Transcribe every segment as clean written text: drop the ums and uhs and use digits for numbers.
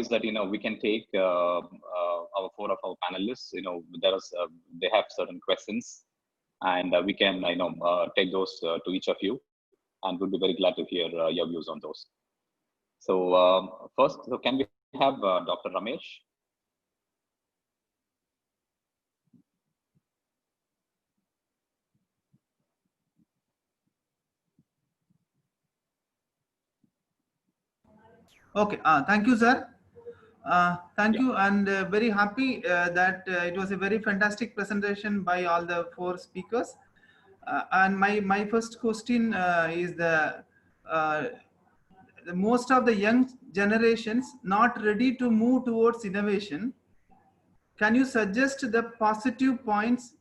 points that we can take our four of our panelists. They have certain questions, and we can take those to each of you, and we'll be very glad to hear your views on those. So first, so can we have Dr. Ramesh? Okay, thank you, sir. Thank you, and very happy that it was a very fantastic presentation by all the four speakers. And my first question is the most of the young generations not ready to move towards innovation. Can you suggest the positive points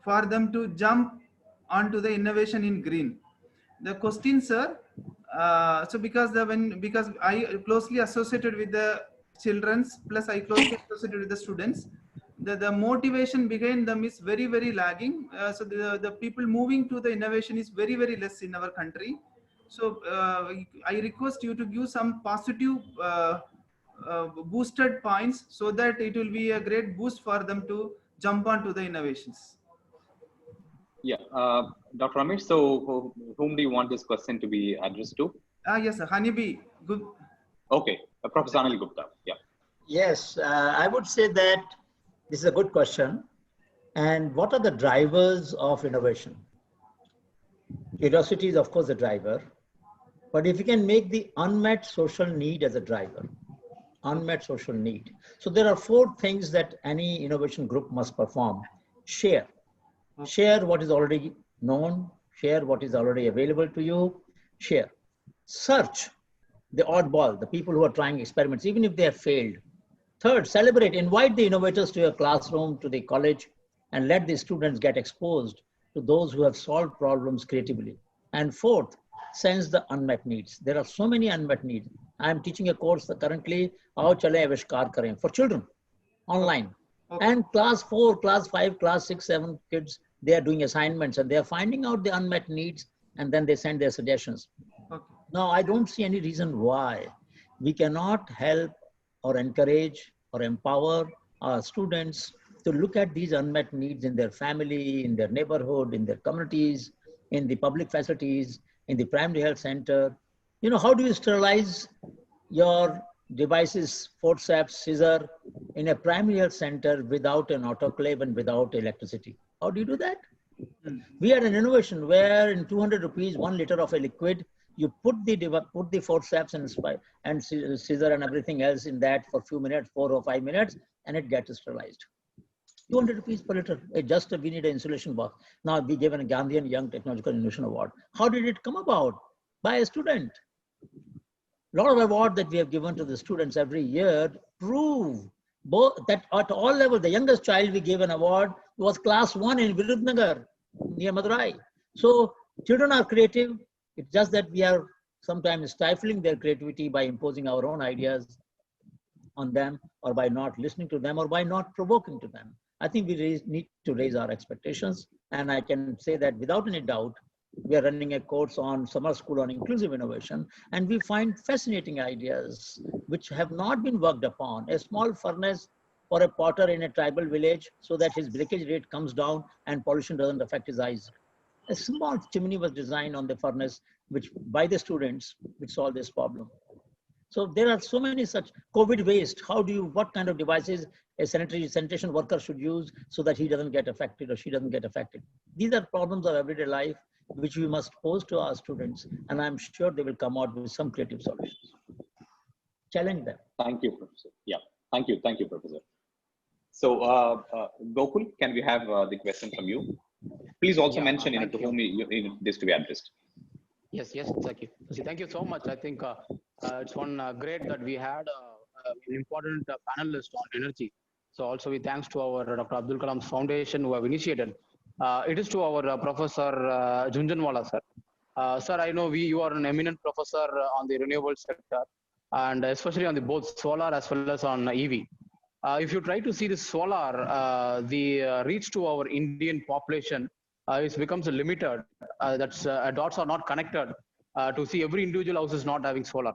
for them to jump onto the innovation in green? The question, sir. So because I closely associated with the children's, plus I closely associated with the students, the motivation behind them is very, very lagging. So the people moving to the innovation is very, very less in our country. So I request you to give some positive boosted points so that it will be a great boost for them to jump onto the innovations. Yeah, Dr. Ramesh, so whom do you want this question to be addressed to? Yes, sir. Honeybee. Good. Okay, Professor Anil Gupta. Yeah. Yes, I would say that this is a good question. And what are the drivers of innovation? Curiosity is, of course, the driver. But if you can make the unmet social need as a driver, unmet social need. So there are four things that any innovation group must perform. Share. Share what is already known. Share what is already available to you. Share. Search the oddball, the people who are trying experiments, even if they have failed. Third, celebrate. Invite the innovators to your classroom, to the college, and let the students get exposed to those who have solved problems creatively. And fourth, sense the unmet needs. There are so many unmet needs. I am teaching a course currently, Aao Chale Aavishkaar Karein, for children, online. Okay. And class 4, class 5, class 6, 7 kids, they are doing assignments and they are finding out the unmet needs and then they send their suggestions. Okay. Now, I don't see any reason why we cannot help or encourage or empower our students to look at these unmet needs in their family, in their neighborhood, in their communities, in the public facilities, in the primary health center. You know, how do you sterilize your devices, forceps, scissor, in a primary health center without an autoclave and without electricity? How do you do that? We had an innovation where in 200 rupees, 1 liter of a liquid, you put the forceps and scissor and everything else in that for a few minutes, 4 or 5 minutes, and it gets sterilized. 200 rupees per liter. We need an insulation box. Now we given a Gandhian Young Technological Innovation Award. How did it come about? By a student. A lot of awards that we have given to the students every year prove both that at all levels. The youngest child we gave an award was class 1 in Virudnagar, near Madurai. So children are creative. It's just that we are sometimes stifling their creativity by imposing our own ideas on them, or by not listening to them, or by not provoking to them. I think we need to raise our expectations. And I can say that without any doubt, we are running a course on summer school on inclusive innovation, and we find fascinating ideas which have not been worked upon. A small furnace for a potter in a tribal village so that his breakage rate comes down and pollution doesn't affect his eyes. A small chimney was designed on the furnace which by the students which solved this problem. So there are so many such. COVID waste. What kind of devices a sanitation worker should use so that he doesn't get affected or she doesn't get affected? These are problems of everyday life which we must pose to our students, and I'm sure they will come out with some creative solutions. Challenge them. Thank you, Professor. Yeah, thank you, Professor. So, Gokul, can we have the question from you? Please also mention to whom this to be addressed. Yes, thank you. Thank you so much. I think it's great that we had an important panelist on energy. So also we thanks to our Dr. Abdul Kalam's Foundation who have initiated. It is to our Professor Jhunjhunwala, sir. Sir, I know you are an eminent professor on the renewable sector, and especially on the both solar as well as on EV. If you try to see the solar, the reach to our Indian population becomes limited. Dots are not connected to see every individual house is not having solar.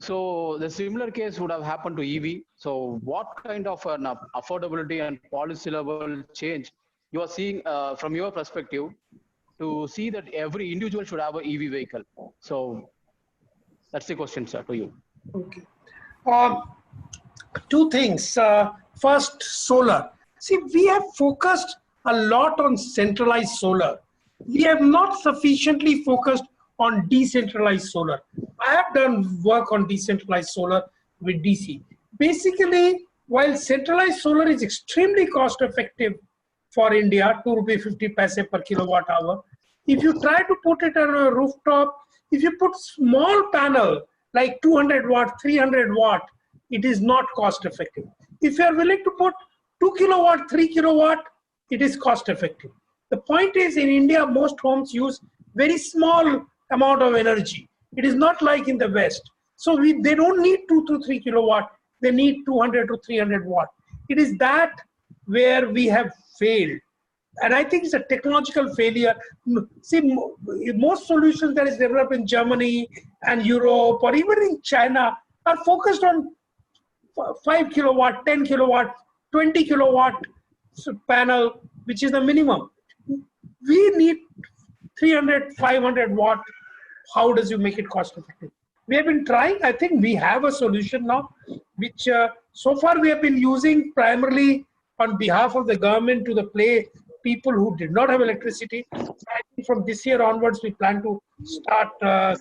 So the similar case would have happened to EV. So what kind of an affordability and policy level change you are seeing from your perspective to see that every individual should have an EV vehicle? So that's the question, sir, to you. Okay. Two things. First, solar. See, we have focused a lot on centralized solar. We have not sufficiently focused on decentralized solar. I have done work on decentralized solar with DC. Basically, while centralized solar is extremely cost effective for India, 2.50 rupees per kilowatt hour, if you try to put it on a rooftop, if you put small panel like 200 watt, 300 watt, it is not cost effective. If you are willing to put 2 kilowatt, 3 kilowatt, it is cost effective. The point is, in India, most homes use very small amount of energy. It is not like in the West. So they don't need 2 to 3 kilowatt. They need 200 to 300 watt. It is that where we have failed. And I think it's a technological failure. See, most solutions that is developed in Germany and Europe or even in China are focused on 5 kilowatt, 10 kilowatt, 20 kilowatt panel, which is the minimum. We need 300, 500 watt. How does you make it cost effective? We have been trying. I think we have a solution now, which so far we have been using primarily on behalf of the government to the people who did not have electricity. I think from this year onwards, we plan to start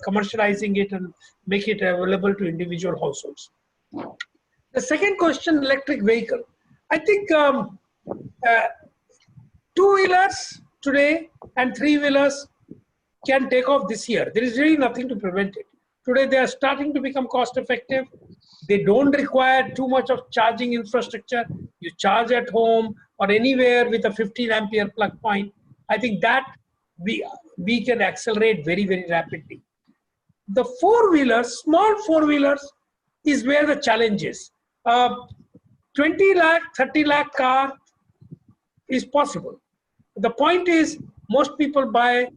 commercializing it and make it available to individual households. The second question, electric vehicle. I think two-wheelers today and three-wheelers can take off this year. There is really nothing to prevent it. Today, they are starting to become cost effective. They don't require too much of charging infrastructure. You charge at home or anywhere with a 15 ampere plug point. I think that we can accelerate very, very rapidly. The four-wheelers, small four-wheelers is where the challenge is. 20 lakh, 30 lakh car is possible. The point is, most people buy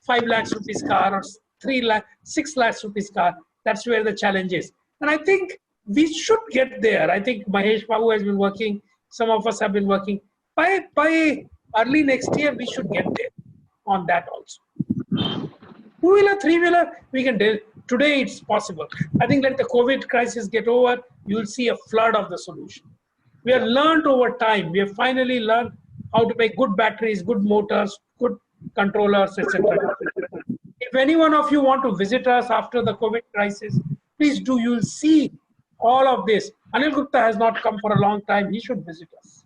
5 lakhs rupees car or 3 lakh, 6 lakhs rupees car. That's where the challenge is. And I think we should get there. I think Mahesh Babu has been working. Some of us have been working. By early next year, we should get there on that also. Two-wheeler, three-wheeler, we can do. Today, it's possible. I think let the COVID crisis get over, you'll see a flood of the solution. We have learned over time. We have finally learned how to make good batteries, good motors, good controllers, etc. If any one of you want to visit us after the COVID crisis, please do. You'll see all of this. Anil Gupta has not come for a long time. He should visit us.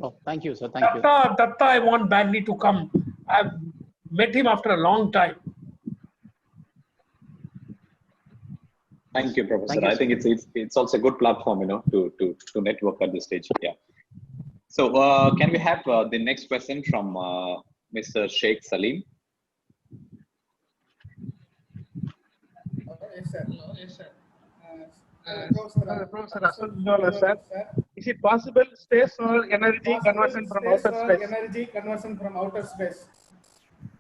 Oh, thank you, sir. Thank you. Datta, I want badly to come. I've met him after a long time. Thank you, Professor. Thank you, I think it's also a good platform, to network at this stage. Yeah. So can we have the next question from Mr. Sheik Saleem? Yes, sir. Yes, sir. Professor, sir. Is it possible space or energy conversion from outer space? Energy conversion from outer space.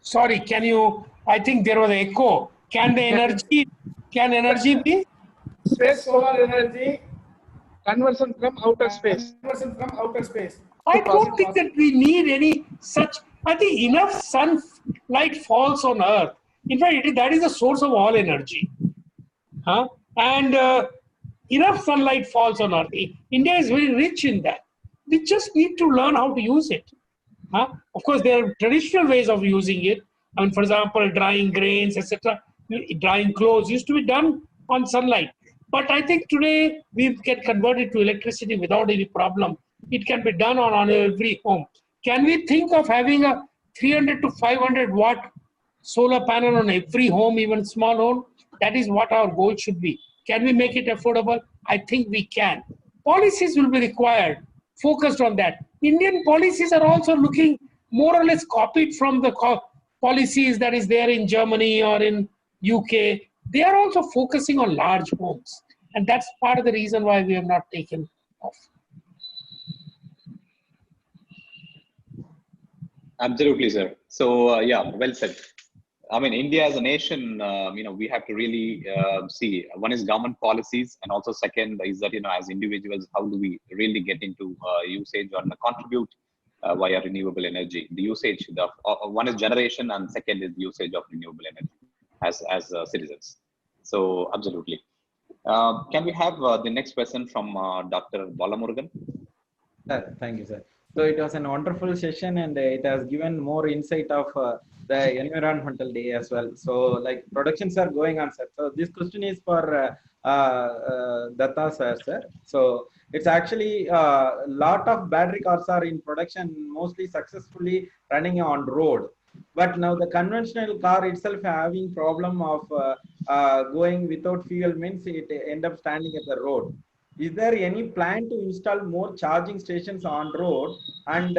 Sorry, can you? I think there was an echo. Can energy be? Space solar energy conversion from outer space. Conversion from outer space. I don't think that we need any such. I think enough sunlight falls on Earth. In fact, that is the source of all energy. And enough sunlight falls on Earth. India is very rich in that. We just need to learn how to use it. Of course, there are traditional ways of using it. I mean, for example, drying grains, etc. Drying clothes used to be done on sunlight. But I think today we can convert it to electricity without any problem. It can be done on every home. Can we think of having a 300 to 500 watt solar panel on every home, even small home? That is what our goal should be. Can we make it affordable? I think we can. Policies will be required, focused on that. Indian policies are also looking more or less copied from the policies that is there in Germany or in UK. They are also focusing on large homes. And that's part of the reason why we have not taken off. Absolutely, sir. So, yeah, well said. I mean, India as a nation, we have to really see, one is government policies, and also second is that, as individuals, how do we really get into usage or contribute via renewable energy? The usage, one is generation, and second is usage of renewable energy as citizens. So absolutely. Can we have the next question from Dr. Balamurugan? Thank you, sir. So it was a wonderful session, and it has given more insight of the environmental day as well. So like productions are going on, sir. So this question is for Datta sir. So it's actually a lot of battery cars are in production, mostly successfully running on road. But now the conventional car itself having problem of going without fuel, means it end up standing at the road. Is there any plan to install more charging stations on road? And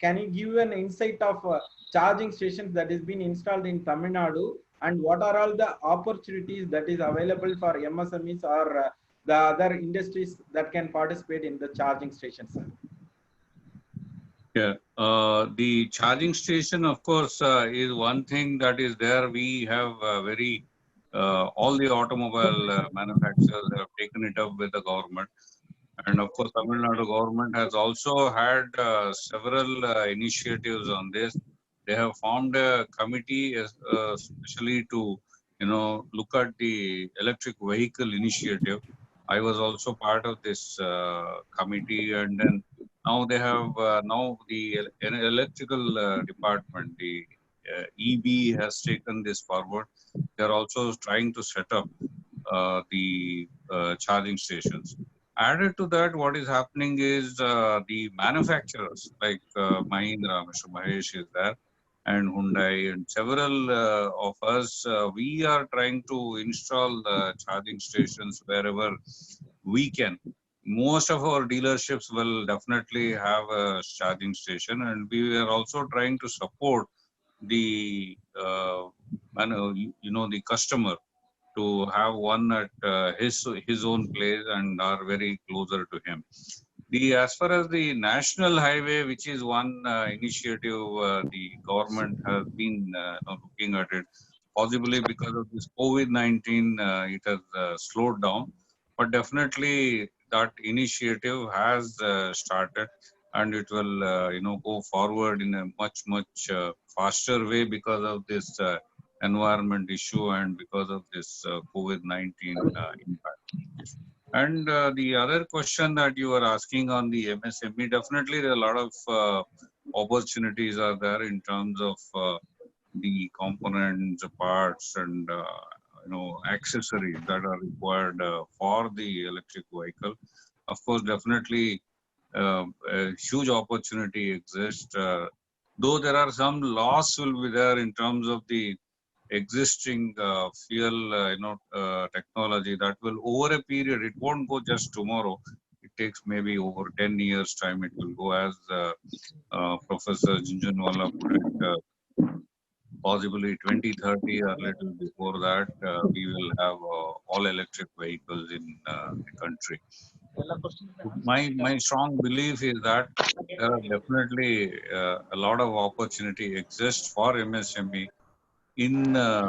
can you give an insight of charging stations that is being installed in Tamil Nadu? And what are all the opportunities that is available for MSMEs or the other industries that can participate in the charging stations? Yeah, the charging station, of course, is one thing that is there. We have all the automobile manufacturers have taken it up with the government. And of course, Tamil Nadu government has also had several initiatives on this. They have formed a committee especially to, look at the electric vehicle initiative. I was also part of this committee, and then now they have now the electrical department, the EB has taken this forward. They are also trying to set up the charging stations. Added to that, what is happening is the manufacturers like Mahindra, Mr. Mahesh is there, and Hyundai, and several of us, we are trying to install the charging stations wherever we can. Most of our dealerships will definitely have a charging station, and we are also trying to support the the customer to have one at his own place and are very closer to him. As far as the national highway, which is one initiative the government has been looking at it, possibly because of this COVID-19, it has slowed down, but definitely that initiative has started, and it will go forward in a much faster way because of this environment issue and because of this COVID-19 impact. And the other question that you are asking on the MSME, definitely there are a lot of opportunities are there in terms of the components, parts, and accessories that are required for the electric vehicle. Of course, definitely a huge opportunity exists. Though there are some loss will be there in terms of the existing fuel technology that will over a period, it won't go just tomorrow. It takes maybe over 10 years time it will go, as Professor Junjunwala put it, possibly 2030 or little before that we will have all electric vehicles in the country. My strong belief is that there are definitely a lot of opportunity exists for MSME in the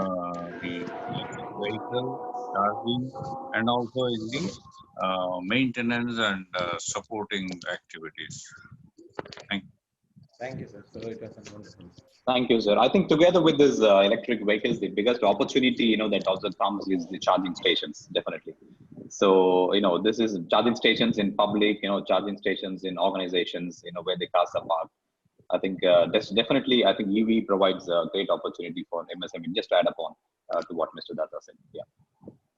electric vehicle charging, and also in the maintenance and supporting activities. Thank you. Thank you, sir. So it was a wonderful. Thank you, sir. I think together with these electric vehicles, the biggest opportunity, that also comes is the charging stations, definitely. So, this is charging stations in public, charging stations in organizations, where the cars are parked. I think that's definitely, I think EV provides a great opportunity for MSME, just to add upon to what Mr. Datta said. Yeah.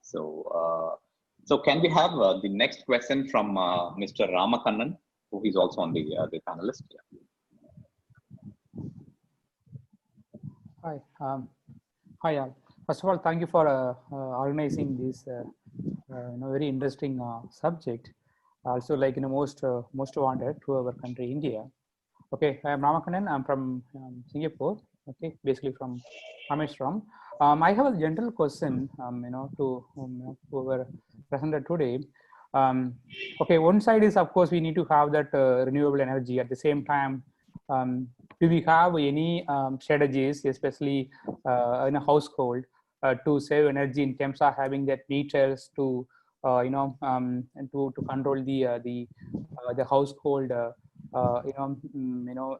So, so can we have the next question from Mr. Ramakannan, who is also on the panelist? Yeah. Hi. Hi, all. First of all, thank you for organizing this very interesting subject. Also, like most wanted to our country, India. Okay, I am Ramakannan. I'm from Singapore. Okay, basically from Ramesh. I have a general question, to whoever presented today. Okay, one side is, of course, we need to have that renewable energy. At the same time, do we have any strategies, especially in a household, to save energy in terms of having that meters to and to control the household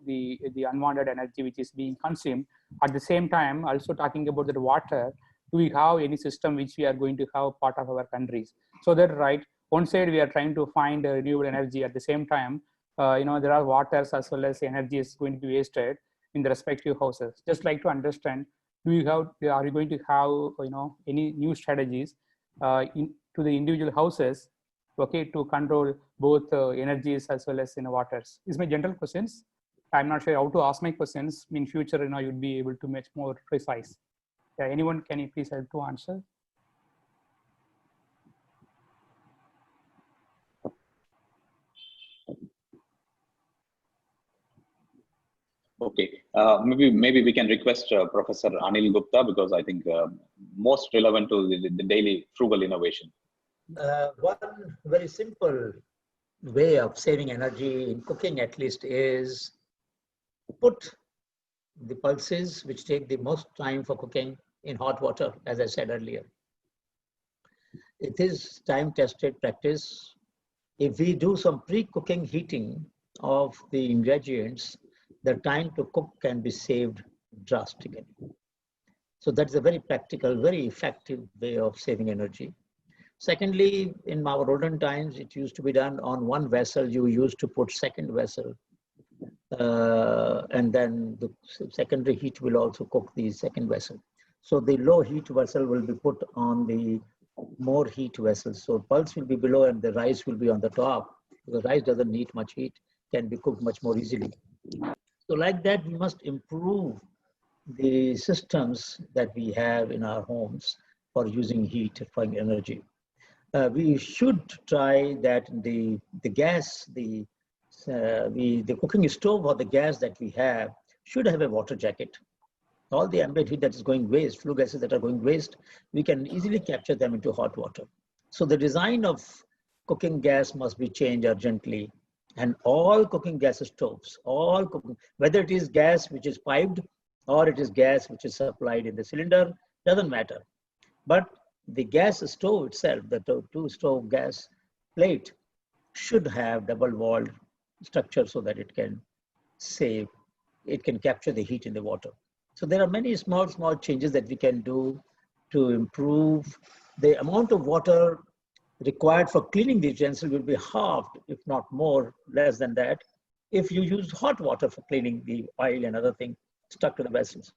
the unwanted energy which is being consumed. At the same time, also talking about the water, do we have any system which we are going to have part of our countries? So that, right, one side we are trying to find renewable energy, at the same time there are waters as well as energy is going to be wasted in the respective houses. Just like to understand, are you going to have any new strategies to the individual houses, okay, to control both energies as well as waters? Is my general questions. I'm not sure how to ask my questions. In future, you'd be able to much more precise. Yeah, anyone, can you please help to answer? Okay, maybe we can request Professor Anil Gupta, because I think most relevant to the daily frugal innovation. One very simple way of saving energy in cooking, at least, is put the pulses which take the most time for cooking in hot water, as I said earlier. It is time-tested practice. If we do some pre-cooking heating of the ingredients, the time to cook can be saved drastically. So that's a very practical, very effective way of saving energy. Secondly, in our olden times, it used to be done on one vessel. You used to put second vessel, and then the secondary heat will also cook the second vessel. So the low heat vessel will be put on the more heat vessel. So pulse will be below and the rice will be on the top. The rice doesn't need much heat, can be cooked much more easily. So like that, we must improve the systems that we have in our homes for using heat, for energy. We should try that the gas, the cooking stove or the gas that we have should have a water jacket. All the ambient heat that is going waste, flue gases that are going waste, we can easily capture them into hot water. So the design of cooking gas must be changed urgently. And all cooking gas stoves, all cooking, whether it is gas which is piped or it is gas which is supplied in the cylinder, doesn't matter. But the gas stove itself, the two stove gas plate, should have double-walled structure so that it can capture the heat in the water. So there are many small changes that we can do to improve the amount of water required for cleaning the utensil will be halved, if not more, less than that, if you use hot water for cleaning the oil and other things stuck to the vessels.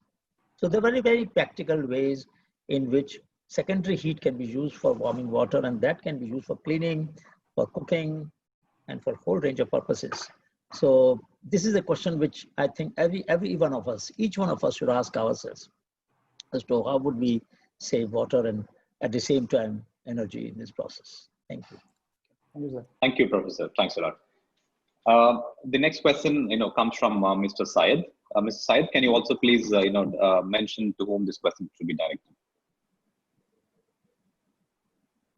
So there are very, very practical ways in which secondary heat can be used for warming water, and that can be used for cleaning, for cooking, and for a whole range of purposes. So this is a question which I think every one of us, each one of us should ask ourselves as to how would we save water and at the same time energy in this process. Thank you. Thank you, sir. Thank you, Professor. Thanks a lot. The next question, comes from Mr. Syed. Mr. Syed, can you also please, mention to whom this question should be directed?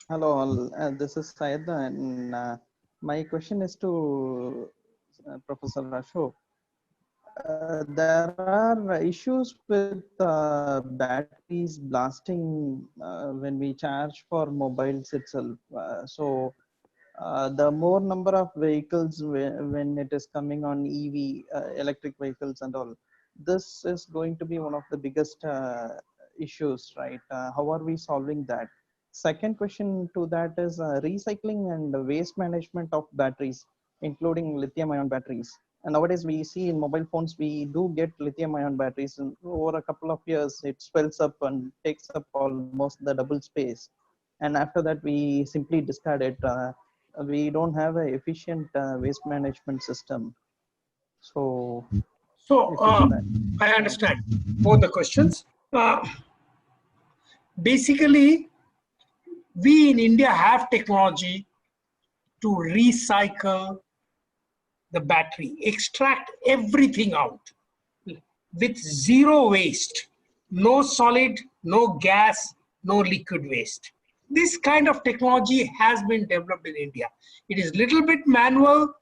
Hello, all. This is Syed, and my question is to Professor Ashok. There are issues with batteries blasting when we charge for mobiles itself. So the more number of vehicles when it is coming on EV, electric vehicles and all, this is going to be one of the biggest issues, right? How are we solving that? Second question to that is recycling and waste management of batteries, including lithium-ion batteries. And nowadays we see in mobile phones, we do get lithium-ion batteries, and over a couple of years, it swells up and takes up almost the double space. And after that, we simply discard it. We don't have an efficient waste management system. So I understand both the questions. Basically, we in India have technology to recycle the battery, extract everything out with zero waste, no solid, no gas, no liquid waste. This kind of technology has been developed in India. It is little bit manual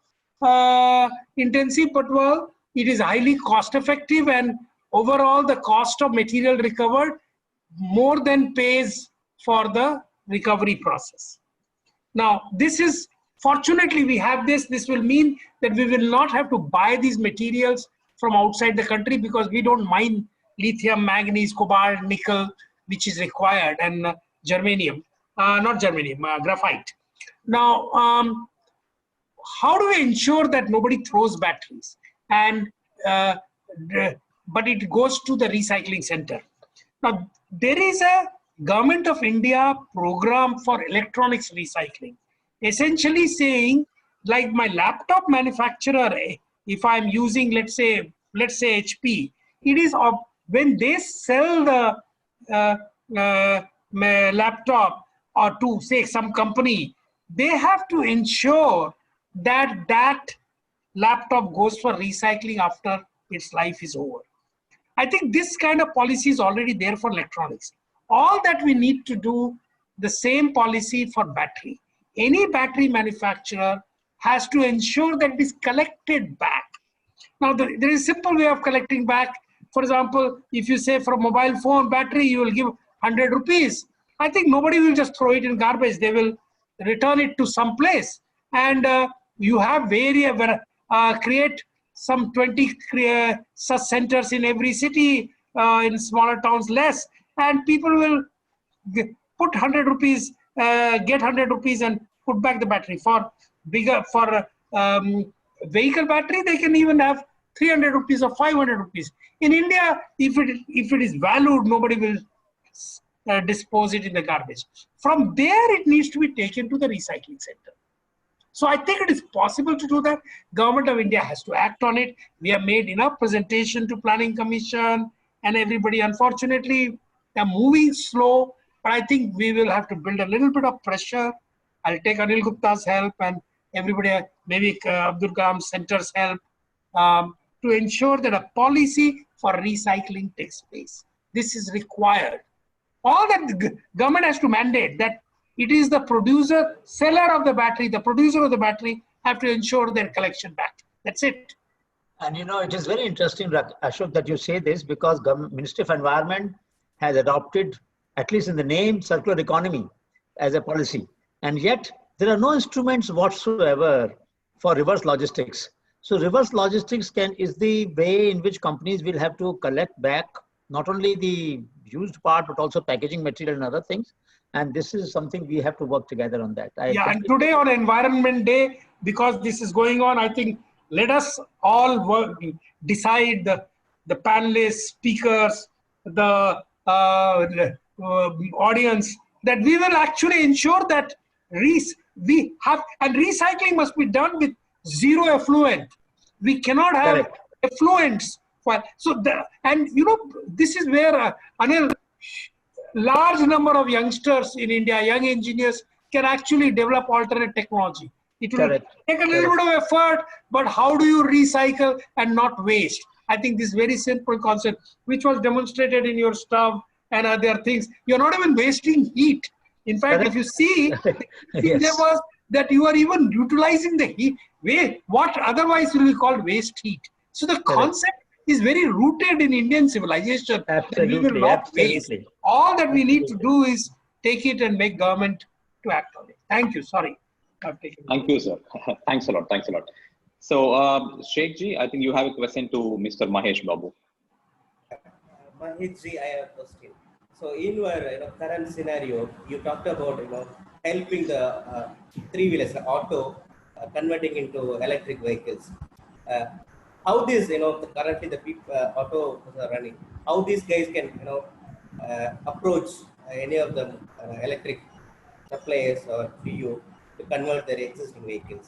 intensive, but well, it is highly cost effective, and overall the cost of material recovered more than pays for the recovery process. Now, this is, fortunately we have this. This will mean that we will not have to buy these materials from outside the country, because we don't mine lithium, manganese, cobalt, nickel, which is required, and germanium, not germanium, graphite. Now, how do we ensure that nobody throws batteries and but it goes to the recycling center? Now, there is a Government of India program for electronics recycling, essentially saying, like my laptop manufacturer, if I'm using, let's say HP, it is of, when they sell the laptop or to say some company, they have to ensure that that laptop goes for recycling after its life is over. I think this kind of policy is already there for electronics. All that we need to do, the same policy for battery. Any battery manufacturer has to ensure that it is collected back. Now, there is a simple way of collecting back. For example, if you say for a mobile phone battery, you will give 100 rupees. I think nobody will just throw it in garbage. They will return it to some place. And you have create some 20 such centers in every city, in smaller towns less, and people will put 100 rupees, get 100 rupees and put back the battery. For bigger, for vehicle battery, they can even have 300 rupees or 500 rupees. In India, if it is valued, nobody will dispose it in the garbage. From there, it needs to be taken to the recycling center. So I think it is possible to do that. Government of India has to act on it. We have made enough presentation to Planning Commission and everybody. Unfortunately, they are moving slow, but I think we will have to build a little bit of pressure. I'll take Anil Gupta's help and everybody, maybe Abdul Kalam Center's help, to ensure that a policy for recycling takes place. This is required. All that the government has to mandate, that it is the producer, seller of the battery, the producer of the battery have to ensure their collection back. That's it. And you know, it is very interesting, Ashok, that you say this, because Ministry of Environment has adopted, at least in the name, circular economy as a policy. And yet there are no instruments whatsoever for reverse logistics. So reverse logistics is the way in which companies will have to collect back not only the used part, but also packaging material and other things. And this is something we have to work together on that. And today on Environment Day, because this is going on, I think let us all decide, the panelists, speakers, the audience, that we will actually ensure that we have, and recycling must be done with zero effluent. We cannot have effluents. And you know, this is where Anil, large number of youngsters in India, young engineers, can actually develop alternate technology. It will take a little bit of effort, but how do you recycle and not waste? I think this very simple concept, which was demonstrated in your stuff and other things, you're not even wasting heat. In fact, if you see, there was that you are even utilizing the heat, what otherwise will be called waste heat. So the concept is very rooted in Indian civilization. Absolutely, we will not waste. All that we need to do is take it and make government to act on it. Thank you. Sorry. Thank you, sir. Thanks a lot. Thanks a lot. So, Sheik ji, I think you have a question to Mr. Mahesh Babu. Mahesh ji, I have a question. So, in your current scenario, you talked about helping the three-wheelers, auto, converting into electric vehicles. How this, currently the people, auto are running, how these guys can, approach any of the electric suppliers or PU to convert their existing vehicles?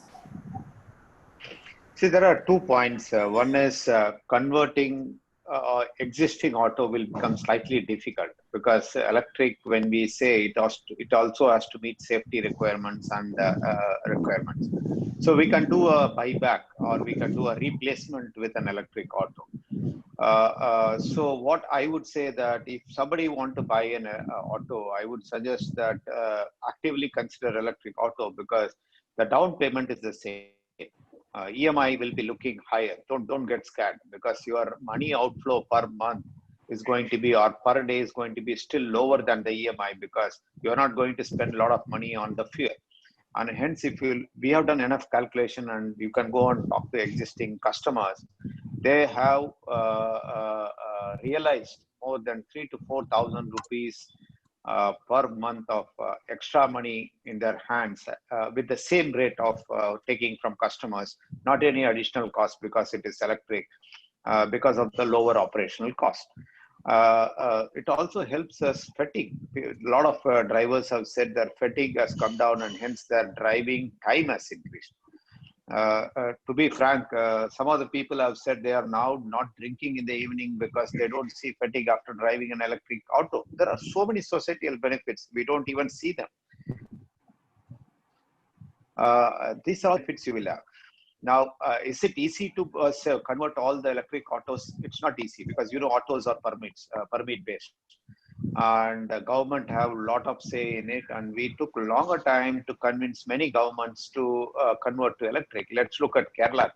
See, there are 2 points. One is converting existing auto will become slightly difficult, because electric, when we say it also has to meet safety requirements and requirements. So we can do a buyback, or we can do a replacement with an electric auto. So what I would say, that if somebody want to buy an auto, I would suggest that actively consider electric auto, because the down payment is the same. EMI will be looking higher. Don't get scared, because your money outflow per month is going to be, or per day is going to be still lower than the EMI, because you're not going to spend a lot of money on the fuel. And hence, we have done enough calculation, and you can go and talk to existing customers. They have realized more than 3,000 to 4,000 rupees per month of extra money in their hands with the same rate of taking from customers, not any additional cost, because it is electric, because of the lower operational cost. It also helps us fatigue. A lot of drivers have said their fatigue has come down, and hence their driving time has increased. To be frank, some of the people have said they are now not drinking in the evening because they don't see fatigue after driving an electric auto. There are so many societal benefits, we don't even see them. These are benefits you will have. Now, is it easy to convert all the electric autos? It's not easy, because autos are permit based, and the government have a lot of say in it, and we took a longer time to convince many governments to convert to electric. Let's look at Kerala.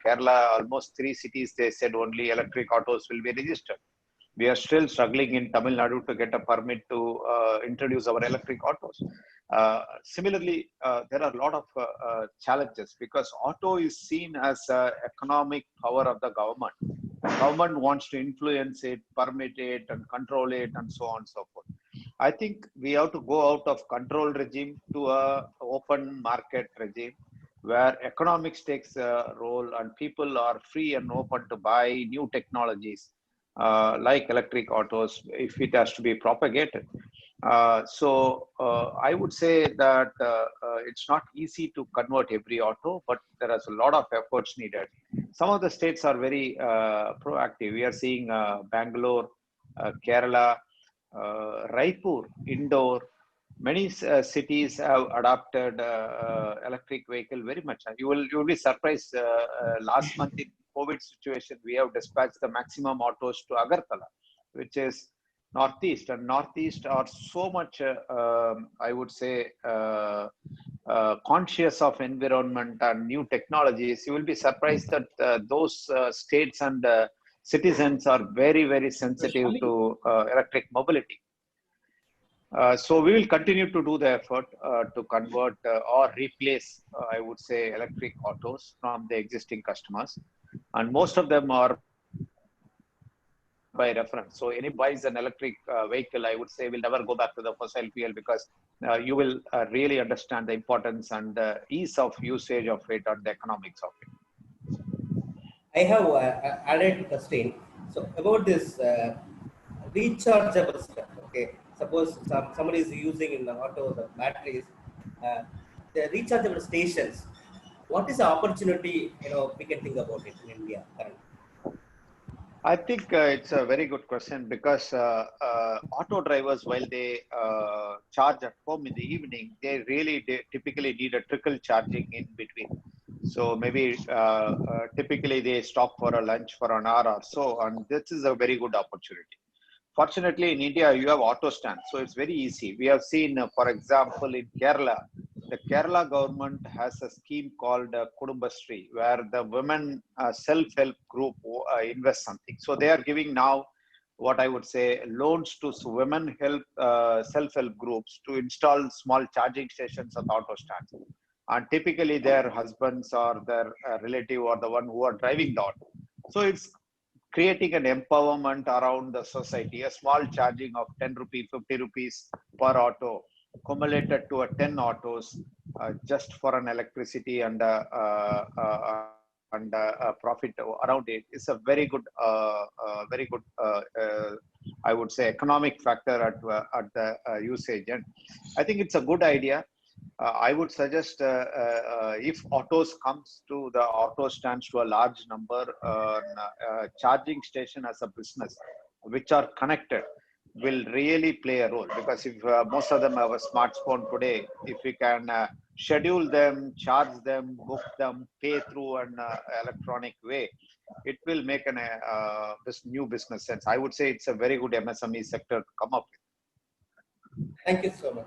Almost 3 cities, they said only electric autos will be registered. We are still struggling in Tamil Nadu to get a permit to introduce our electric autos. Similarly, there are a lot of challenges, because auto is seen as economic power of the government. The government wants to influence it, permit it, and control it, and so on and so forth. I think we have to go out of control regime to a open market regime, where economics takes a role and people are free and open to buy new technologies like electric autos if it has to be propagated. I would say that it's not easy to convert every auto, but there is a lot of efforts needed. Some of the states are very proactive. We are seeing Bangalore, Kerala, Raipur, Indore. Many cities have adopted electric vehicle very much. You will be surprised. Last month in COVID situation, we have dispatched the maximum autos to Agartala, which is Northeast, and Northeast are so much, I would say, conscious of environment and new technologies. You will be surprised that those states and citizens are very, very sensitive to electric mobility. So we will continue to do the effort to convert or replace, I would say, electric autos from the existing customers, and most of them are by reference. So any buys an electric vehicle, I would say, will never go back to the fossil fuel, because you will really understand the importance and the ease of usage of it and the economics of it. I have added Trustee. So about this rechargeable stuff, okay. Suppose somebody is using in the auto the batteries, the rechargeable stations. What is the opportunity we can think about it in India currently? I think it's a very good question, because auto drivers, while they charge at home in the evening, they typically need a trickle charging in between. So maybe typically they stop for a lunch for an hour or so, and this is a very good opportunity. Fortunately, in India, you have auto stands, so it's very easy. We have seen, for example, in Kerala, the Kerala government has a scheme called Kudumbashree, where the women self-help group invests something. So they are giving now what I would say loans to women self-help groups to install small charging stations at auto stands. And typically their husbands or their relative or the one who are driving the auto. So it's creating an empowerment around the society, a small charging of 10 rupees, 50 rupees per auto, accumulated to 10 autos just for an electricity and profit around it. It's a very good, I would say, economic factor at the usage. And I think it's a good idea. I would suggest if autos comes to the auto stands to a large number, charging station as a business, which are connected, will really play a role. Because if most of them have a smartphone today, if we can schedule them, charge them, book them, pay through an electronic way, it will make this new business sense. I would say it's a very good MSME sector to come up with. Thank you so much.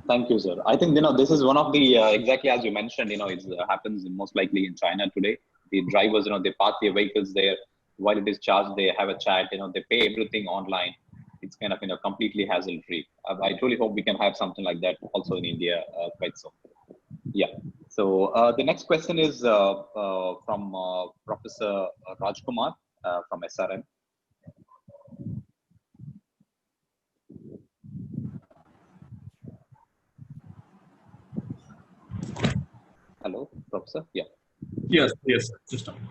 Thank you, sir. I think, this is one of the, exactly as you mentioned, it happens most likely in China today. The drivers, they park their vehicles there. While it is charged, they have a chat, they pay everything online. It's kind of, completely hassle-free. I truly hope we can have something like that also in India quite soon. Yeah. So the next question is from Professor Rajkumar from SRM. Hello, Professor. Yeah. Yes, yes, just a minute.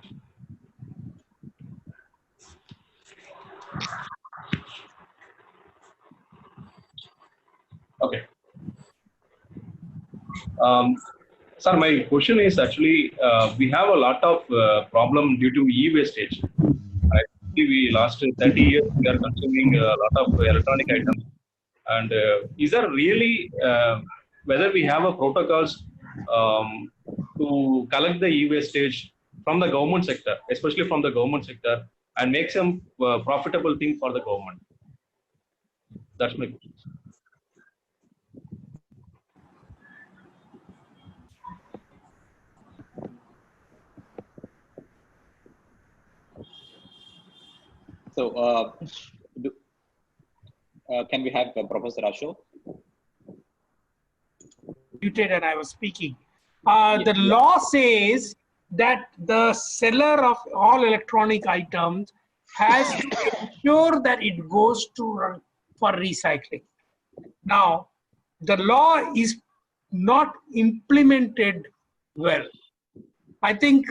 Okay. Sir, my question is actually, we have a lot of problem due to e-wastage. We last 30 years, we are consuming a lot of electronic items. And is there really, whether we have a protocols to collect the e-wastage from the government sector, especially from the government sector, and make some profitable thing for the government? That's my question. So, can we have Professor Ashok? Muted and I was speaking. The law says that the seller of all electronic items has to ensure that it goes to for recycling. Now, the law is not implemented well. I think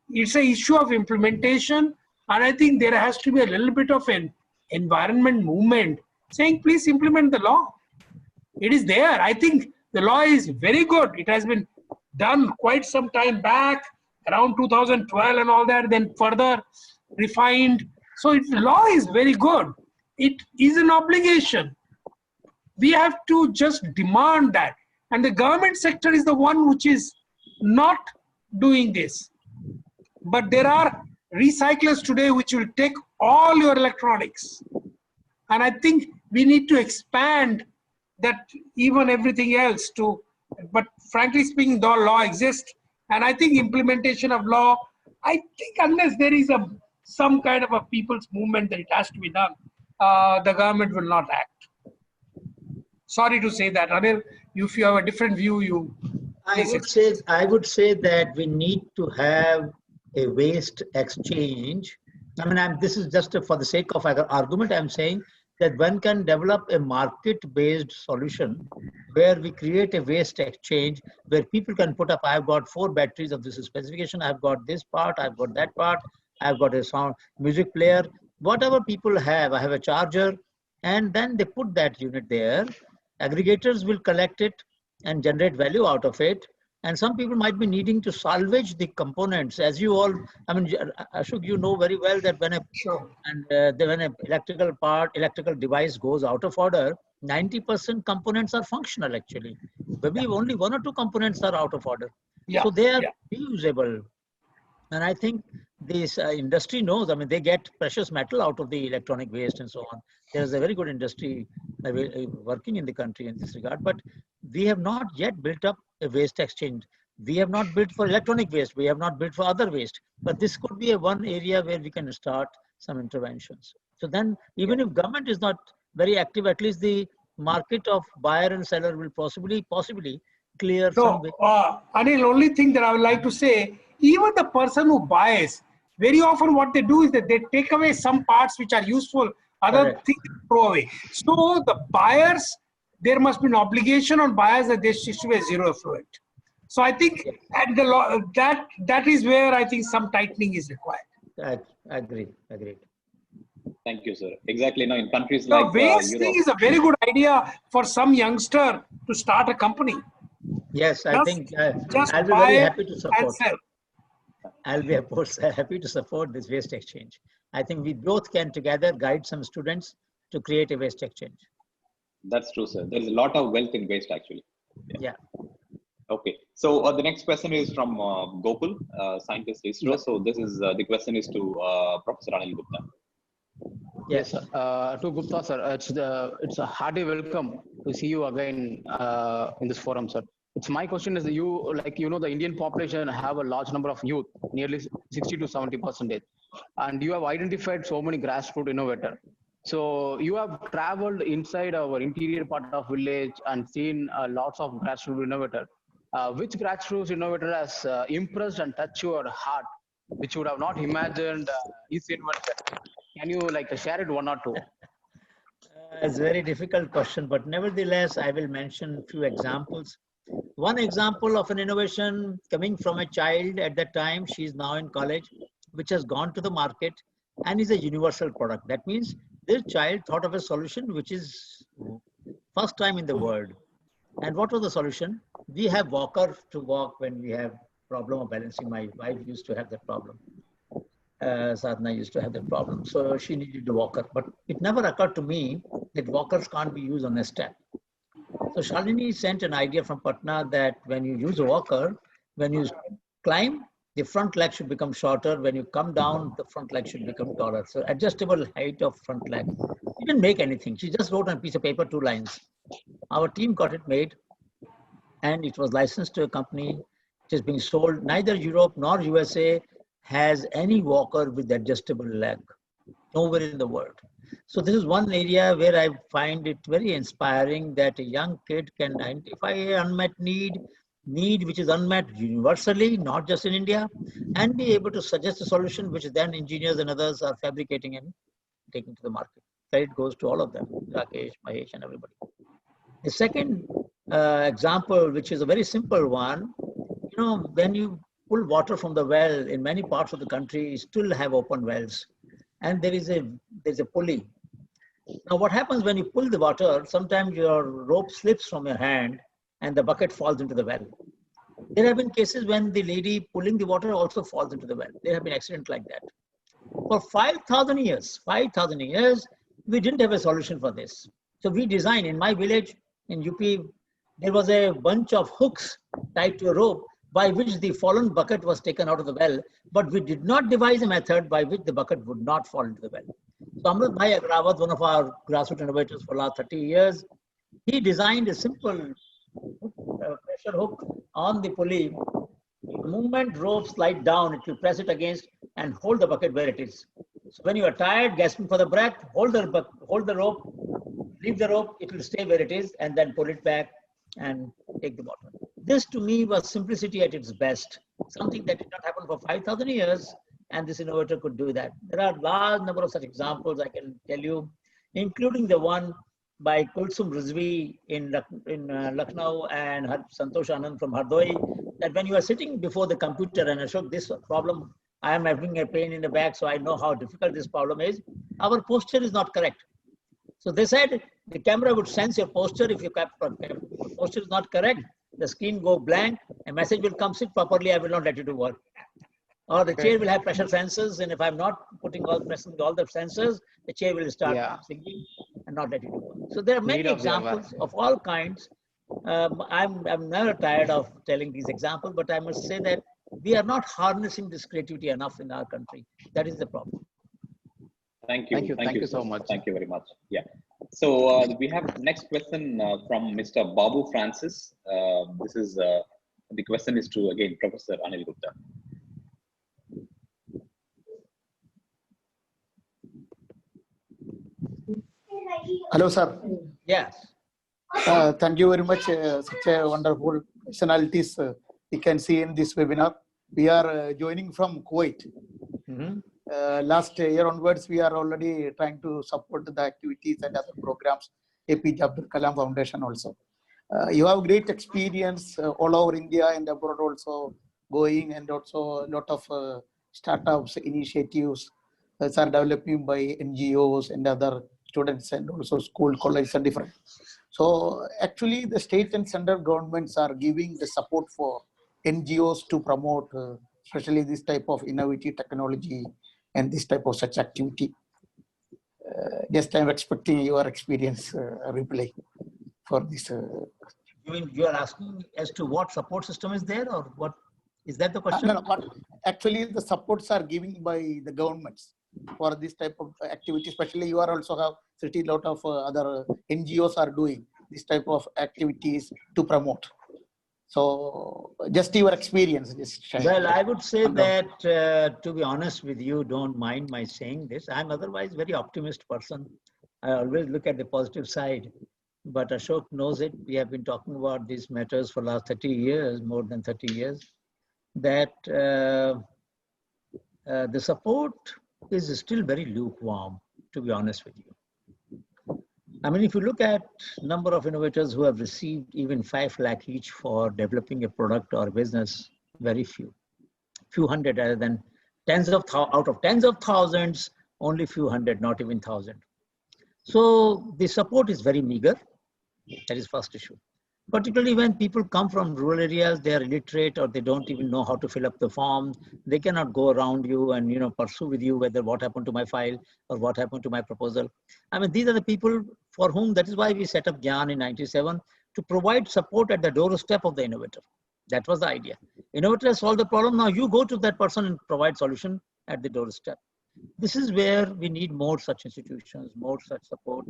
it's an issue of implementation, and I think there has to be a little bit of an environment movement saying, please implement the law. It is there. I think the law is very good. It has been done quite some time back, around 2012 and all that, then further refined. So the law is very good. It is an obligation. We have to just demand that. And the government sector is the one which is not doing this. But there are recyclers today which will take all your electronics. And I think we need to expand that, even everything else to, but frankly speaking, the law exists. And I think implementation of law, I think unless there is some kind of a people's movement that it has to be done, the government will not act. Sorry to say that. Anil, if you have a different view, I would say that we need to have a waste exchange. I mean, this is just for the sake of argument. I'm saying that one can develop a market-based solution where we create a waste exchange where people can put up, I've got 4 batteries of this specification, I've got this part, I've got that part, I've got a sound music player, whatever people have, I have a charger, and then they put that unit there. Aggregators will collect it and generate value out of it. And some people might be needing to salvage the components. As you all, I mean, Ashok, you know very well that when when an electrical device goes out of order, 90% components are functional actually. Maybe only 1 or 2 components are out of order. So they are reusable. And I think this industry knows, I mean, they get precious metal out of the electronic waste and so on. There's a very good industry working in the country in this regard, but we have not yet built up a waste exchange. We have not built for electronic waste. We have not built for other waste, but this could be one area where we can start some interventions. So then even if government is not very active, at least the market of buyer and seller will possibly clear some way. Anil, only thing that I would like to say, even the person who buys, very often what they do is that they take away some parts which are useful, other things throw away. So the buyers, there must be an obligation on buyers that there should be a zero effluent. So I think at the law, that is where I think some tightening is required. I agree. Thank you, sir. Exactly. Now in countries like waste Europe, thing is a very good idea for some youngster to start a company. Yes, I think I'll be very happy to support. I'll be happy to support this waste exchange. I think we both can together guide some students to create a waste exchange. That's true, sir. There's a lot of wealth in waste, actually. Yeah. Okay. So the next question is from Gokul, scientist ISRO. So this is the question is to Professor Anil Gupta. Yes, sir. To Gupta, sir, it's a hearty welcome to see you again in this forum, sir. It's my question is you like the Indian population have a large number of youth, nearly 60 to 70%, and you have identified so many grassroots innovators. So you have traveled inside our interior part of village and seen lots of grassroots innovators. Which grassroots innovator has impressed and touched your heart, which you would have not imagined is invented? Can you share it one or two? It's a very difficult question, but nevertheless, I will mention a few examples. One example of an innovation coming from a child at that time, she is now in college, which has gone to the market and is a universal product. That means this child thought of a solution which is first time in the world. And what was the solution? We have walker to walk when we have problem of balancing. My wife used to have that problem. Sadhana used to have that problem. So she needed a walker. But it never occurred to me that walkers can't be used on a step. So Shalini sent an idea from Patna that when you use a walker, when you climb, the front leg should become shorter. When you come down, the front leg should become taller. So adjustable height of front leg. She didn't make anything. She just wrote on a piece of paper 2 lines. Our team got it made and it was licensed to a company. It is being sold. Neither Europe nor USA has any walker with adjustable leg. Nowhere in the world. So this is one area where I find it very inspiring that a young kid can identify an unmet need which is unmet universally, not just in India, and be able to suggest a solution which then engineers and others are fabricating and taking to the market. Credit goes to all of them, Rakesh, Mahesh, and everybody. The second example, which is a very simple one, when you pull water from the well in many parts of the country, you still have open wells. And there's a pulley. Now what happens when you pull the water, sometimes your rope slips from your hand and the bucket falls into the well. There have been cases when the lady pulling the water also falls into the well. There have been accidents like that. For 5,000 years, we didn't have a solution for this. So we designed, in my village in UP, there was a bunch of hooks tied to a rope by which the fallen bucket was taken out of the well, but we did not devise a method by which the bucket would not fall into the well. So Amrit Bhai Agrawat, one of our grassroots innovators for the last 30 years, he designed a simple pressure hook on the pulley. The moment rope slide down, it will press it against and hold the bucket where it is. So when you are tired, gasping for the breath, hold the rope, leave the rope, it will stay where it is, and then pull it back and take the water. This to me was simplicity at its best, something that did not happen for 5,000 years, and this innovator could do that. There are a large number of such examples I can tell you, including the one by Kulsum Rizvi in Lucknow and Santosh Anand from Hardoi, that when you are sitting before the computer and Ashok, this problem, I am having a pain in the back, so I know how difficult this problem is. Our posture is not correct. So they said the camera would sense your posture. If your posture is not correct, the screen go blank, a message will come, sit properly, I will not let you do work. Or the chair will have pressure sensors, and if I'm not pressing all the sensors, the chair will start singing and not let you do work. So there are many examples of all kinds. I'm never tired of telling these examples, but I must say that we are not harnessing this creativity enough in our country. That is the problem. Thank you so much. Thank you very much. Yeah. So we have next question from Mr. Babu Francis. This is the question is to again Professor Anil Gupta. Hello, sir. Yes. Thank you very much. Such a wonderful personalities we can see in this webinar. We are joining from Kuwait. Last year onwards, we are already trying to support the activities and other programs, APJMJ Foundation also. You have great experience all over India and abroad also going, and also a lot of startups, initiatives that are developing by NGOs and other students, and also school, colleges and different. So actually the state and central governments are giving the support for NGOs to promote especially this type of innovative technology and this type of such activity. Just I'm expecting your experience reply for this. You are asking as to what support system is there, or what is that the question? No, but actually the supports are given by the governments. for this type of activity? Especially you are also have city lot of other NGOs are doing this type of activities to promote. So just your experience. Just share. Well, I would say that, to be honest with you, don't mind my saying this. I'm otherwise very optimist person. I always look at the positive side, but Ashok knows it. We have been talking about these matters for the last 30 years, more than 30 years, that the support is still very lukewarm, to be honest with you. I mean, if you look at number of innovators who have received even 5 lakh each for developing a product or business, very few hundred, rather than out of tens of thousands, only few hundred, not even 1,000. So the support is very meager. That is first issue. Particularly when people come from rural areas, they are illiterate or they don't even know how to fill up the form. They cannot go around you and pursue with you whether what happened to my file or what happened to my proposal. I mean, these are the people for whom, that is why we set up GYAN in 97 to provide support at the doorstep of the innovator. That was the idea. Innovator has solved the problem. Now you go to that person and provide solution at the doorstep. This is where we need more such institutions, more such support.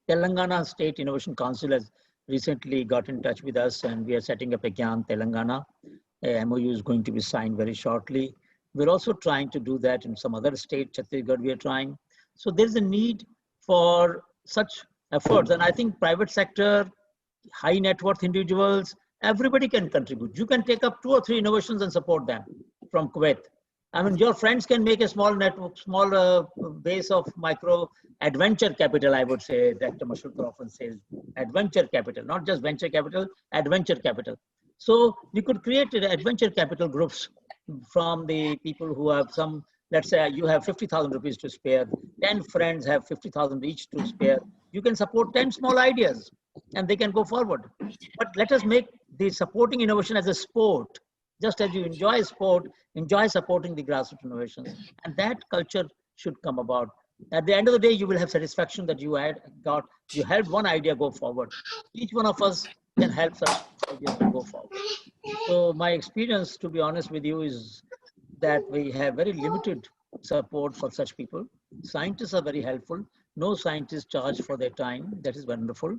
Telangana State Innovation Council has recently got in touch with us, and we are setting up a GYAN Telangana. A MOU is going to be signed very shortly. We're also trying to do that in some other state, Chhattisgarh we are trying. So there's a need for such efforts. And I think private sector, high net worth individuals, everybody can contribute. You can take up 2 or 3 innovations and support them from Kuwait. I mean, your friends can make a small network, small base of micro adventure capital, I would say. Dr. Mashurkar often says adventure capital, not just venture capital, adventure capital. So we could create adventure capital groups from the people who have some, let's say you have 50,000 rupees to spare, 10 friends have 50,000 each to spare. You can support 10 small ideas and they can go forward. But let us make the supporting innovation as a sport. Just as you enjoy sport, enjoy supporting the grassroots innovations. And that culture should come about. At the end of the day, you will have satisfaction that you helped one idea go forward. Each one of us can help such ideas to go forward. So my experience, to be honest with you, is that we have very limited support for such people. Scientists are very helpful. No scientists charge for their time. That is wonderful.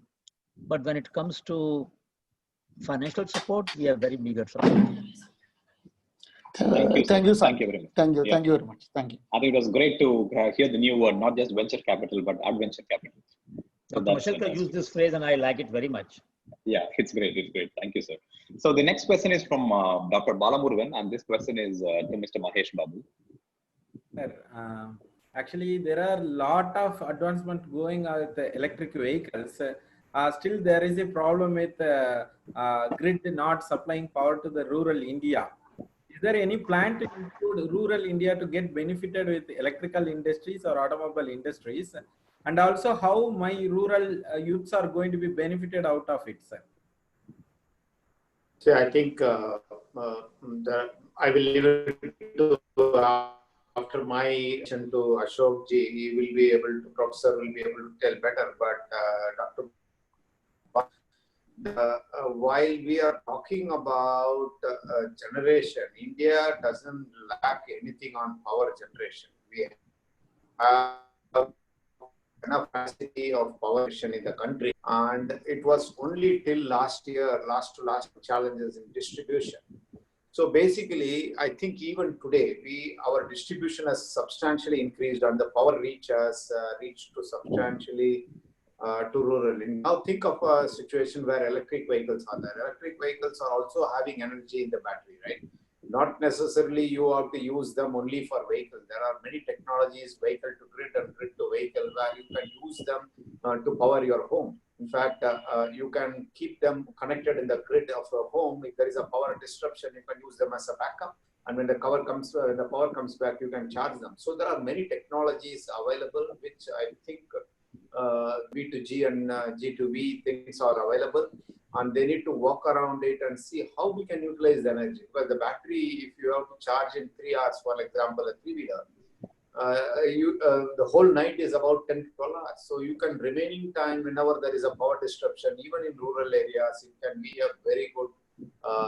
But when it comes to financial support, we are very meager support. Thank you. Thank you, sir. Thank you very much. Thank you. Yeah. Thank you very much. Thank you. I think it was great to hear the new word, not just venture capital, but adventure capital. So Dr. Mashurkar used this phrase and I like it very much. Yeah, it's great. It's great. Thank you, sir. So the next question is from Dr. Balamurugan, and this question is to Mr. Mahesh Babu. Sir, actually, there are a lot of advancement going on with the electric vehicles. Still, there is a problem with grid not supplying power to the rural India. Is there any plan to include rural India to get benefited with electrical industries or automobile industries? And also how my rural youths are going to be benefited out of it, sir? So I think I will leave it to after my question to Ashok ji, he will be able to, professor will be able to tell better, but while we are talking about generation, India doesn't lack anything on power generation. We have enough capacity of power generation in the country, and it was only till last year, last challenges in distribution. So basically, I think even today, our distribution has substantially increased and the power reach has reached to substantially to rural. And now think of a situation where electric vehicles are there. Electric vehicles are also having energy in the battery, right? Not necessarily you have to use them only for vehicles. There are many technologies, vehicle to grid and grid to vehicle, where you can use them to power your home. In fact, you can keep them connected in the grid of your home. If there is a power disruption, you can use them as a backup. And when the power comes back, you can charge them. So there are many technologies available, which I think B2G and G2B things are available, and they need to walk around it and see how we can utilize the energy. Because the battery, if you have to charge in 3 hours, for example, a 3-wheeler, the whole night is about 10 to 12 hours. So you can remaining time whenever there is a power disruption, even in rural areas, it can be a very good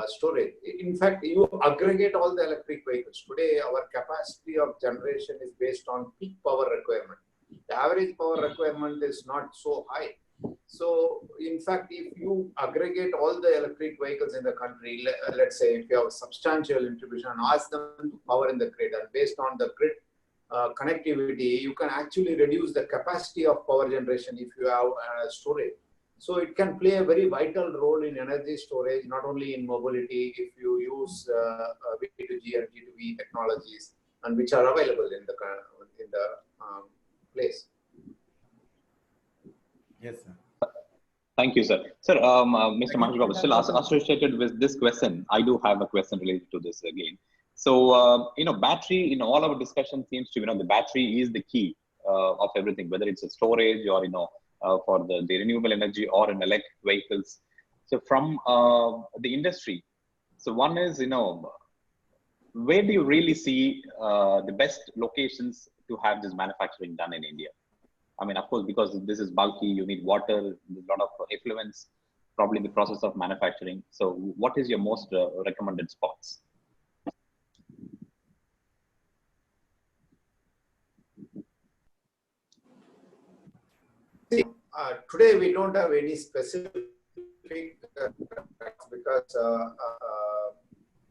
storage. In fact, you aggregate all the electric vehicles. Today, our capacity of generation is based on peak power requirement. The average power requirement is not so high. So, in fact, if you aggregate all the electric vehicles in the country, let's say if you have a substantial distribution and ask them to power in the grid, and based on the grid connectivity, you can actually reduce the capacity of power generation if you have storage. So it can play a very vital role in energy storage, not only in mobility, if you use V2G and G2V technologies, and which are available in the place. Yes, sir. Thank you, sir. Sir, Mr. Mahesh Babu, still associated with this question, I do have a question related to this again. So, battery, all our discussion seems to, the battery is the key of everything, whether it's a storage or, for the renewable energy or in electric vehicles. So from the industry, so one is, where do you really see the best locations to have this manufacturing done in India? I mean, of course, because this is bulky, you need water, there's a lot of effluents, probably in the process of manufacturing. So what is your most recommended spots? Today we don't have any specific because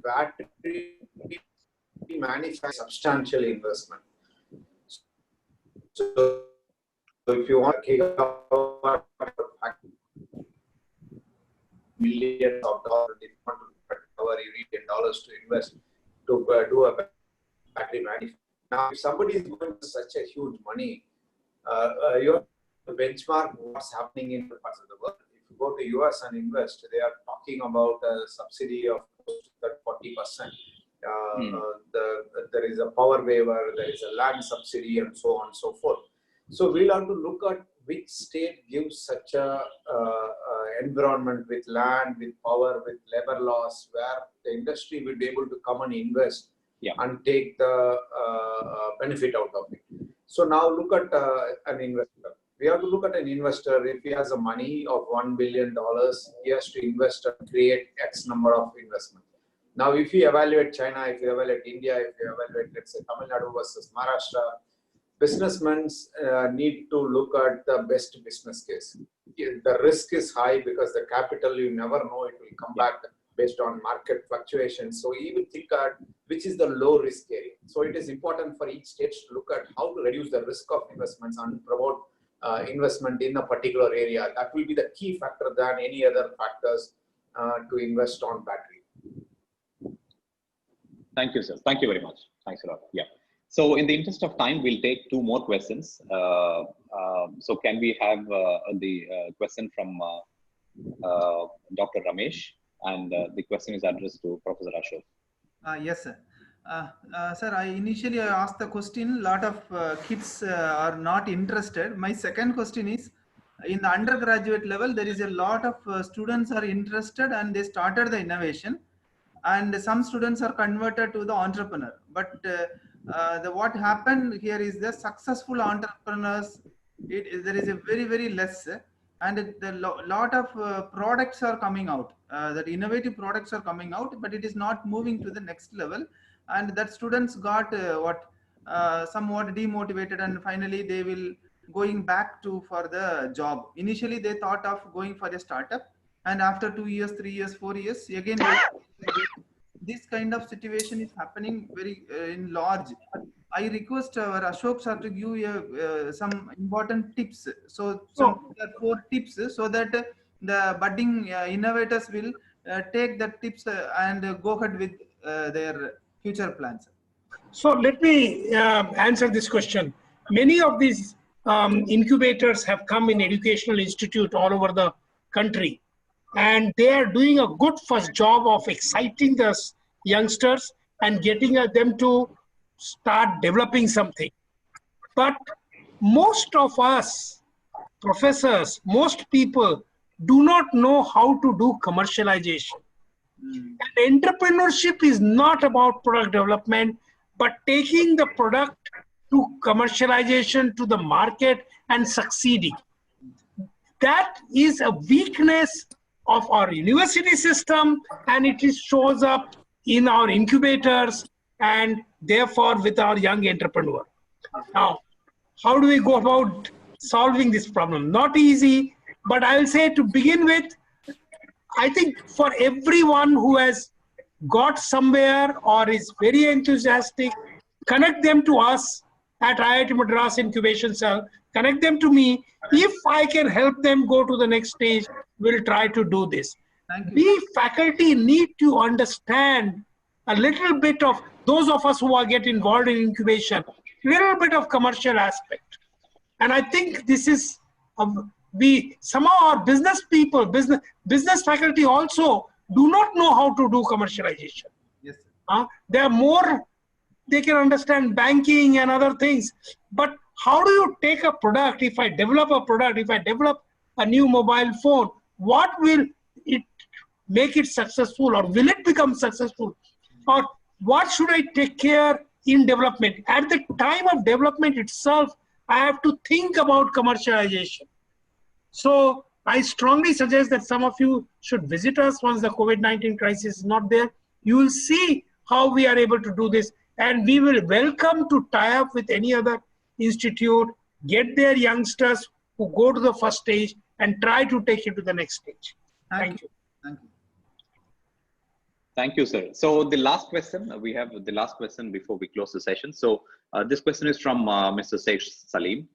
battery manufacturing substantial investment. So if you want gigawatt millions of dollars, if you want to cover, you need $10 to invest to do a battery manufacturing. Now, if somebody is going to such a huge money, you have to benchmark what's happening in the parts of the world. If you go to US and invest, they are talking about a subsidy of 40%. There is a power waiver, there is a land subsidy, and so on and so forth. So we'll have to look at which state gives such a environment with land, with power, with labor laws, where the industry will be able to come and invest and take the benefit out of it. So now look at an investor. We have to look at an investor. If he has a money of $1 billion, he has to invest and create X number of investment. Now, if you evaluate China, if you evaluate India, if you evaluate, let's say, Tamil Nadu versus Maharashtra, businessmen need to look at the best business case. The risk is high because the capital, you never know, it will come back based on market fluctuations. So you will think at which is the low risk area. So it is important for each state to look at how to reduce the risk of investments and promote investment in a particular area. That will be the key factor than any other factors to invest on battery. Thank you, sir. Thank you very much. Thanks a lot. Yeah. So in the interest of time, we'll take 2 more questions. So can we have the question from Dr. Ramesh? And the question is addressed to Professor Ashok. Yes, sir. Sir, I initially asked the question, a lot of kids are not interested. My second question is, in the undergraduate level, there is a lot of students are interested and they started the innovation. And some students are converted to the entrepreneur. But what happened here is the successful entrepreneurs, there is a very, very less. And the lot of products are coming out, that innovative products are coming out, but it is not moving to the next level. And that students got somewhat demotivated, and finally they will going back to for the job. Initially they thought of going for a startup, and after 2 years, 3 years, 4 years, again this kind of situation is happening very in large. I request our Ashok sir to give some important tips. So 4 tips so that the budding innovators will take the tips and go ahead with their future plans. So let me answer this question. Many of these incubators have come in educational institute all over the country, and they are doing a good first job of exciting the youngsters and getting them to start developing something. But most of us professors, most people do not know how to do commercialization. And entrepreneurship is not about product development, but taking the product to commercialization, to the market, and succeeding. That is a weakness of our university system, and it shows up in our incubators and therefore with our young entrepreneur. Now, how do we go about solving this problem? Not easy, but I'll say to begin with, I think for everyone who has got somewhere or is very enthusiastic, connect them to us at IIT Madras Incubation Cell, connect them to me. If I can help them go to the next stage, we'll try to do this. We faculty need to understand a little bit of, those of us who are get involved in incubation, little bit of commercial aspect. And I think this is, some of our business people, business faculty also do not know how to do commercialization. Yes. They are more, they can understand banking and other things. But how do you take a product, if I develop a product, if I develop a new mobile phone, what will it make it successful, or will it become successful? Or what should I take care in development? At the time of development itself, I have to think about commercialization. So I strongly suggest that some of you should visit us once the COVID-19 crisis is not there. You will see how we are able to do this, and we will welcome to tie up with any other institute, get their youngsters who go to the first stage and try to take it to the next stage. Thank you. Thank you. Thank you, sir. So the last question, we have the last question before we close the session. So this question is from Mr. Saleem.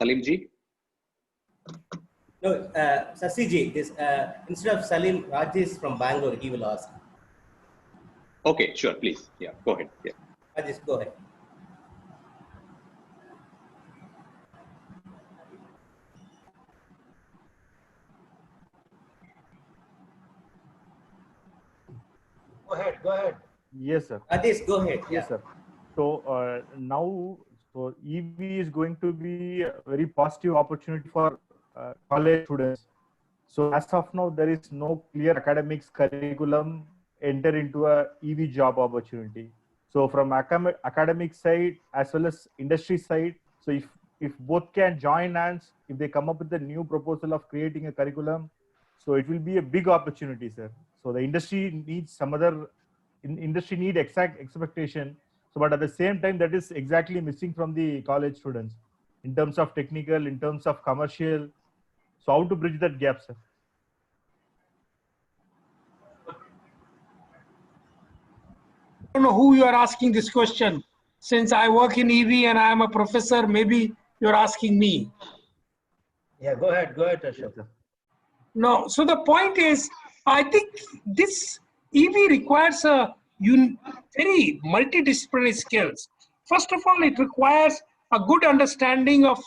Saleem ji? No, Sasi ji, this, instead of Saleem, Rajesh from Bangalore, he will ask. Okay, sure, please. Yeah, go ahead. Yeah. Rajesh, go ahead. Go ahead. Yes, sir. Rajesh, go ahead. Yes, sir. So now, so EV is going to be a very positive opportunity for college students. So as of now, there is no clear academics curriculum enter into a EV job opportunity. So from academic side as well as industry side, so if both can join hands, if they come up with a new proposal of creating a curriculum, so it will be a big opportunity, sir. So the industry needs some other, industry need exact expectation. So, but at the same time, that is exactly missing from the college students in terms of technical, in terms of commercial. So how to bridge that gap, sir? I don't know who you are asking this question. Since I work in EV and I am a professor, maybe you're asking me. Yeah, go ahead, Ashok. No, so the point is, I think this EV requires a very multidisciplinary skills. First of all, it requires a good understanding of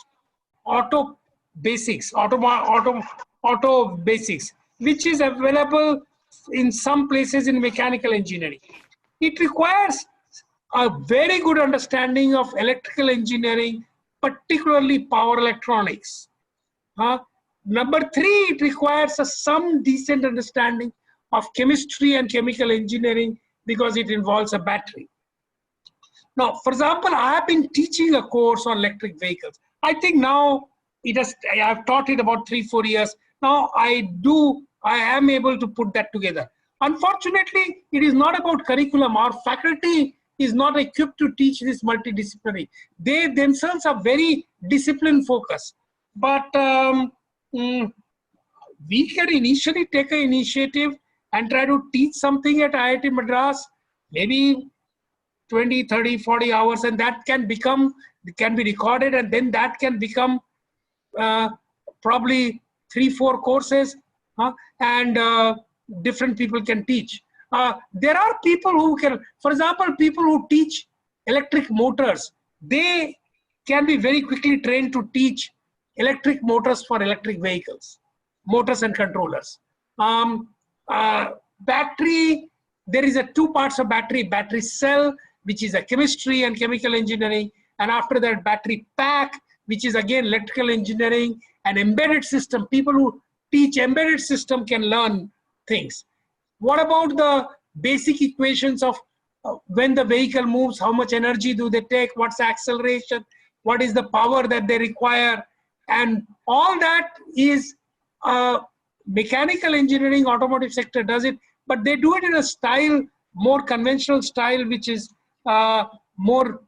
auto basics, auto basics, which is available in some places in mechanical engineering. It requires a very good understanding of electrical engineering, particularly power electronics. Number three, it requires some decent understanding of chemistry and chemical engineering because it involves a battery. Now, for example, I have been teaching a course on electric vehicles. I think now I have taught it about 3-4 years. Now I am able to put that together. Unfortunately, it is not about curriculum. Our faculty is not equipped to teach this multidisciplinary. They themselves are very discipline focused. But we can initially take an initiative and try to teach something at IIT Madras, maybe 20, 30, 40 hours, and that can be recorded, and then that can become probably 3-4 courses, and different people can teach. There are people who can, for example, people who teach electric motors, they can be very quickly trained to teach electric motors for electric vehicles, motors and controllers. Battery, there is 2 parts of battery cell, which is a chemistry and chemical engineering, and after that battery pack, which is again electrical engineering, and embedded system. People who teach embedded system can learn things. What about the basic equations of when the vehicle moves, how much energy do they take, what's the acceleration? what is the power that they require, and all that is mechanical engineering, automotive sector does it, but they do it in a style, more conventional style, which is more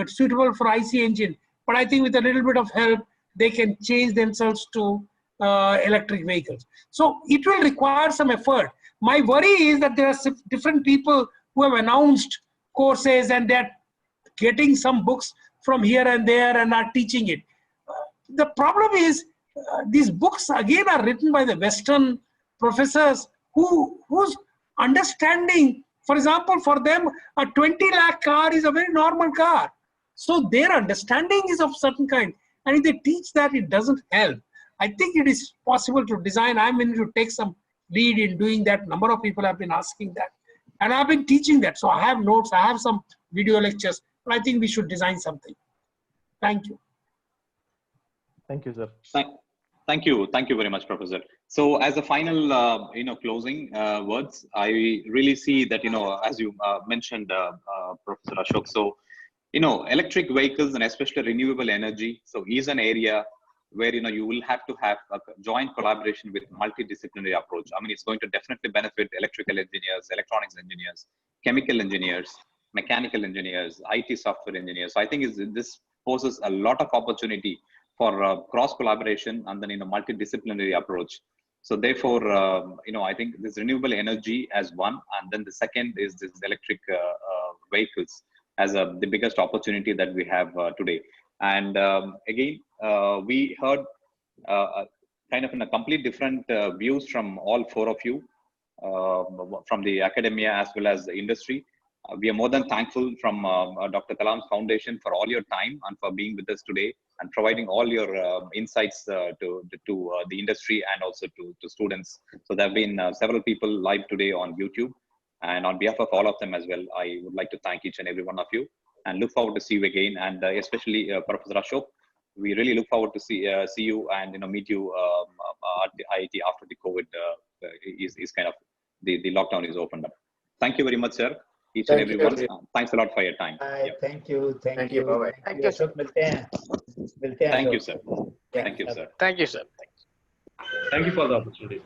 suitable for IC engine. But I think with a little bit of help, they can change themselves to electric vehicles. So it will require some effort. My worry is that there are different people who have announced courses and they're getting some books from here and there and are teaching it. The problem is these books again are written by the Western professors whose understanding, for example, for them, a 20 lakh car is a very normal car. So their understanding is of certain kind. And if they teach that, it doesn't help. I think it is possible to design. I'm willing to take some lead in doing that. Number of people have been asking that. And I've been teaching that. So I have notes, I have some video lectures, but I think we should design something. Thank you. Thank you, sir. Thank you very much, Professor. So as a final, closing words, I really see that, as you mentioned, Professor Ashok, so, electric vehicles and especially renewable energy, so is an area where, you will have to have a joint collaboration with multidisciplinary approach. I mean, it's going to definitely benefit electrical engineers, electronics engineers, chemical engineers, mechanical engineers, IT software engineers. So I think this poses a lot of opportunity for cross collaboration and then in a multidisciplinary approach. So therefore, I think this renewable energy as one, and then the second is this electric vehicles as the biggest opportunity that we have today. And again, we heard kind of in a complete different views from all four of you, from the academia as well as the industry. We are more than thankful from Dr. Kalam's Foundation for all your time and for being with us today and providing all your insights to the industry and also to students. So there have been several people live today on YouTube, and on behalf of all of them as well, I would like to thank each and every one of you and look forward to see you again. And especially Professor Ashok, we really look forward to see you and meet you at the IIT after the COVID is kind of the lockdown is opened up. Thank you very much, sir. Each and every one. Thanks a lot for your time. Yep. Thank you. Thank you. Bye-bye. Thank you, Ashok. Thank you, sir. Thank you, sir. Thank you, sir. Thank you for the opportunity.